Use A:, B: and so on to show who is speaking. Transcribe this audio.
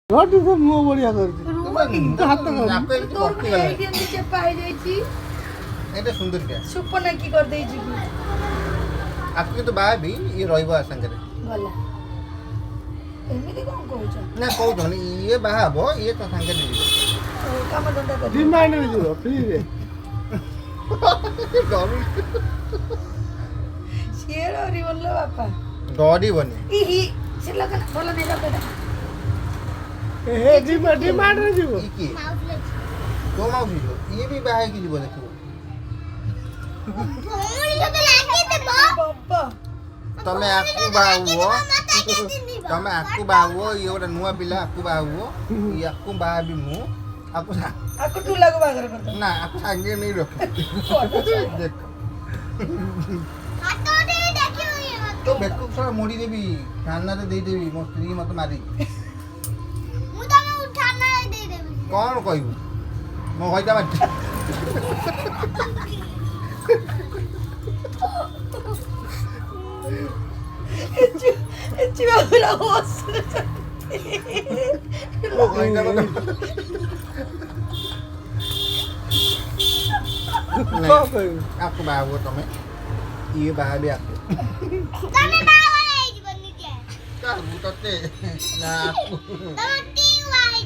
A: ରଟି ତ ମୁହଁ ବଢିଆ କରିଛି ହାତ
B: ଏଇଟା ସୁନ୍ଦରୀଟା
C: ସୁପନା କି କରିଦେଇଛି କି
B: ଆକୁ କିନ୍ତୁ ବାହା ବି ଇଏ ରହିବ ଆ ସାଙ୍ଗରେ
C: ଗଲା ଏମିତି କଣ କହୁଛ
B: ନା କହୁଛନ୍ତି ଇଏ ବାହା ହବ ଇଏ ତ ସାଙ୍ଗରେ ଯିବ
C: କାମ ଧନ୍ଦା କରି
A: ଡିମାଣ୍ଡରେ ଯିବ ଫ୍ରିରେ
C: ସିଏ ଡରିବଲ ବାପା
B: ଡରିବନି
C: ଇହି ସେ ଲଗା ଭଲ ନେଇ ଲଗା
A: ହେ ଡିମାଣ୍ଡରେ ଯିବ
B: ଇଏ କିଏ ତୋ ମାଉସୀ ଯିବ ଇଏ ବି ବାହା ହେଇକି ଯିବ ଦେଖିବ
C: ବାପା
B: ତମେ ଆକୁ ବାହା ହୁଅ ତମେ ଆକୁ ବାହା ହୁଅ ଇଏ ଗୋଟେ ନୂଆ ପିଲା ଆକୁ ବାହା ହୁଅ ୟାକୁ ବାହା ବି ମୁଁ ଆକୁ
C: ଆକୁ ଟୁଲାକୁ ବାହାଘର କରିଦବ
B: ନା ଆକୁ ସାଙ୍ଗେ ନେଇ ରଖ ଦେଖ ତୋ ବେକ ସହ ମୋଡ଼ି ଦେବି ଥାନାରେ ଦେଇଦେବି ମୋ ସ୍ତ୍ରୀ ମତେ ମାରି କଣ କହିବୁ ମୋ ହଇତା ମାରି
C: ବାବୁରା ହସ
B: ମୋ ହଇତା ମତେ
A: କଣ କହିବୁ
B: ଆକୁ ବାହା ହୁଅ ତମେ ଇଏ ବାହା ବି ଆକୁ କାହାକୁ ତତେ ନା ଆକୁ